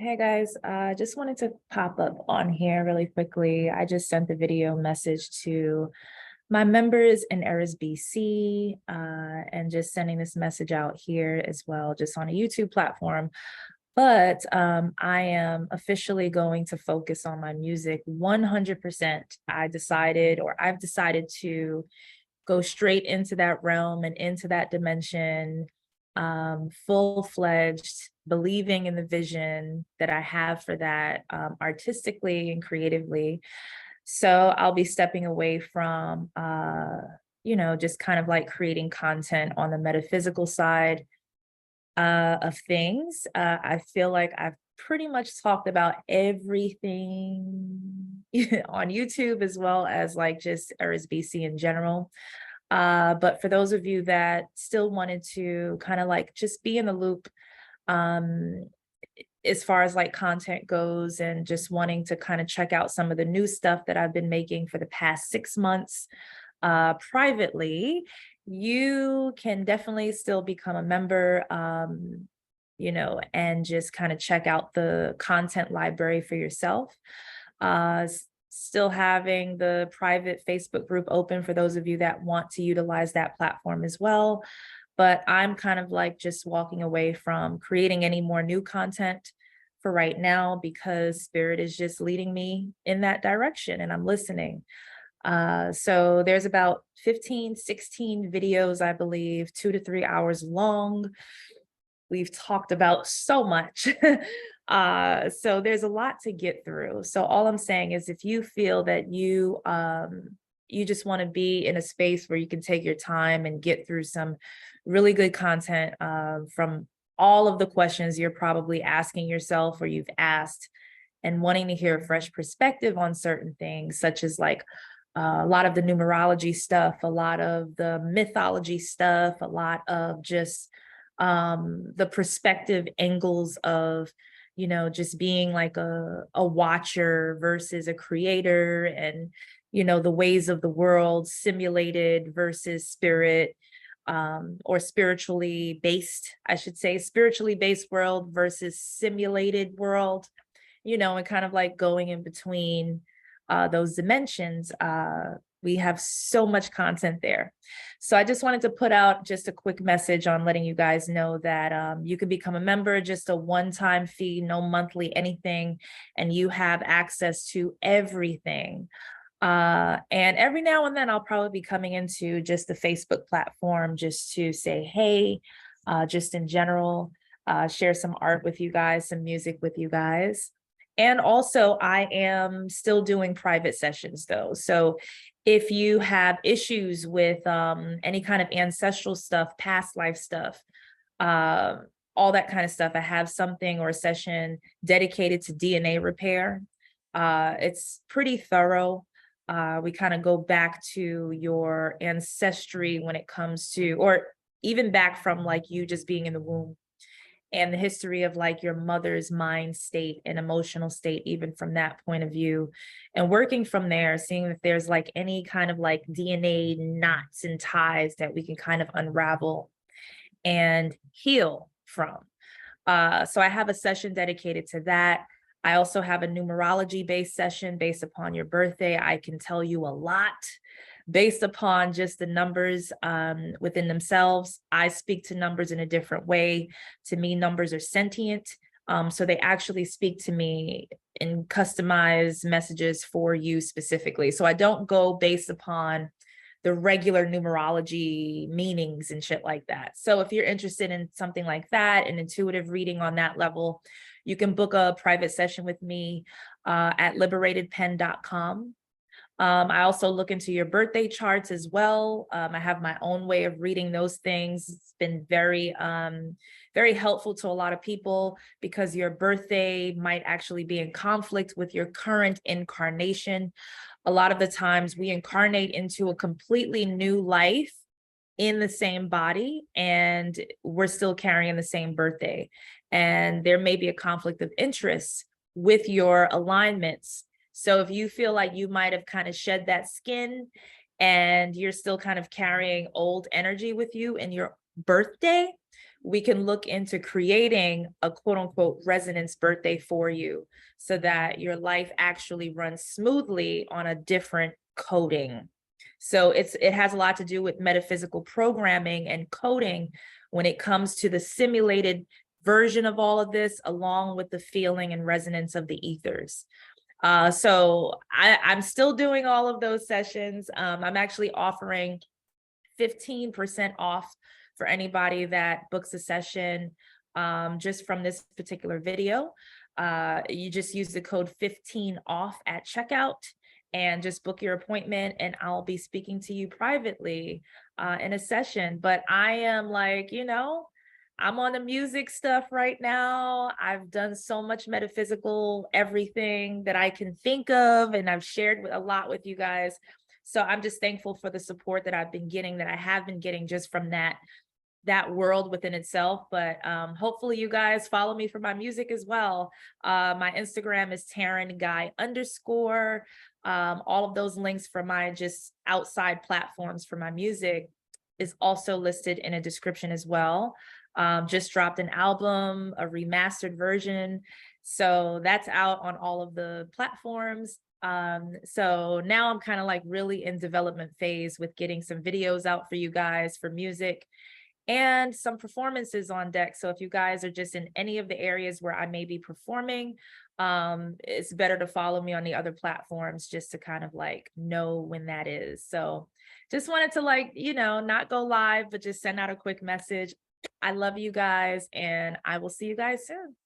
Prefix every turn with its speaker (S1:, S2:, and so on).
S1: Hey guys, I just wanted to pop up on here really quickly. I just sent the video message to my members in Aries BC and just sending this message out here as well, just on a YouTube platform. But I am officially going to focus on my music 100%. I've decided to go straight into that realm and into that dimension, full-fledged, believing in the vision that I have for that, artistically and creatively. So I'll be stepping away from, just kind of like creating content on the metaphysical side of things. I feel like I've pretty much talked about everything on YouTube, as well as like just RSBC in general. But for those of you that still wanted to kind of like just be in the loop, um, as far as like content goes, and just wanting to kind of check out some of the new stuff that I've been making for the past 6 months privately, you can definitely still become a member, and just kind of check out the content library for yourself. Still having the private Facebook group open for those of you that want to utilize that platform as well. But I'm kind of like just walking away from creating any more new content for right now, because Spirit is just leading me in that direction and I'm listening. So there's about 15, 16 videos, I believe, 2 to 3 hours long. We've talked about so much. So there's a lot to get through. So all I'm saying is, if you feel that you just want to be in a space where you can take your time and get through some really good content from all of the questions you're probably asking yourself or you've asked, and wanting to hear a fresh perspective on certain things, such as like a lot of the numerology stuff, a lot of the mythology stuff, a lot of just the perspective angles of, just being like a watcher versus a creator, and, the ways of the world, simulated versus spirit, or spiritually based, I should say, spiritually based world versus simulated world, and kind of like going in between those dimensions. We have so much content there. So I just wanted to put out just a quick message on letting you guys know that you can become a member, just a one-time fee, no monthly anything, and you have access to everything. And every now and then I'll probably be coming into just the Facebook platform just to say, hey, just in general, share some art with you guys, some music with you guys. And also, I am still doing private sessions though. So if you have issues with any kind of ancestral stuff, past life stuff, uh, all that kind of stuff, I have something or a session dedicated to DNA repair. It's pretty thorough. We kind of go back to your ancestry when it comes to, or even back from like you just being in the womb, and the history of like your mother's mind state and emotional state, even from that point of view, and working from there, seeing if there's like any kind of like DNA knots and ties that we can kind of unravel and heal from. So I have a session dedicated to that. I also have a numerology based session based upon your birthday. I can tell you a lot based upon just the numbers within themselves. I speak to numbers in a different way. To me, numbers are sentient. So they actually speak to me in customized messages for you specifically. So I don't go based upon the regular numerology meanings and shit like that. So if you're interested in something like that, an intuitive reading on that level, you can book a private session with me at liberatedpen.com. I also look into your birthday charts as well. I have my own way of reading those things. It's been very, very helpful to a lot of people, because your birthday might actually be in conflict with your current incarnation. A lot of the times we incarnate into a completely new life in the same body, and we're still carrying the same birthday. And there may be a conflict of interest with your alignments. So if you feel like you might have kind of shed that skin and you're still kind of carrying old energy with you in your birthday, we can look into creating a quote unquote resonance birthday for you so that your life actually runs smoothly on a different coding. So it has a lot to do with metaphysical programming and coding when it comes to the simulated version of all of this, along with the feeling and resonance of the ethers. So I'm still doing all of those sessions. I'm actually offering 15% off for anybody that books a session just from this particular video. You just use the code 15 off at checkout and just book your appointment, and I'll be speaking to you privately in a session. But I am like, I'm on the music stuff right now. I've done so much metaphysical everything that I can think of, and I've shared a lot with you guys. So I'm just thankful for the support that I've been getting, that I have been getting just from that world within itself. But hopefully you guys follow me for my music as well. My Instagram is tarenguy_. All of those links for my just outside platforms for my music is also listed in a description as well. Just dropped an album, a remastered version. So that's out on all of the platforms. So now I'm kind of like really in development phase with getting some videos out for you guys for music and some performances on deck. So if you guys are just in any of the areas where I may be performing, it's better to follow me on the other platforms just to kind of like know when that is. So just wanted to like, not go live, but just send out a quick message. I love you guys, and I will see you guys soon.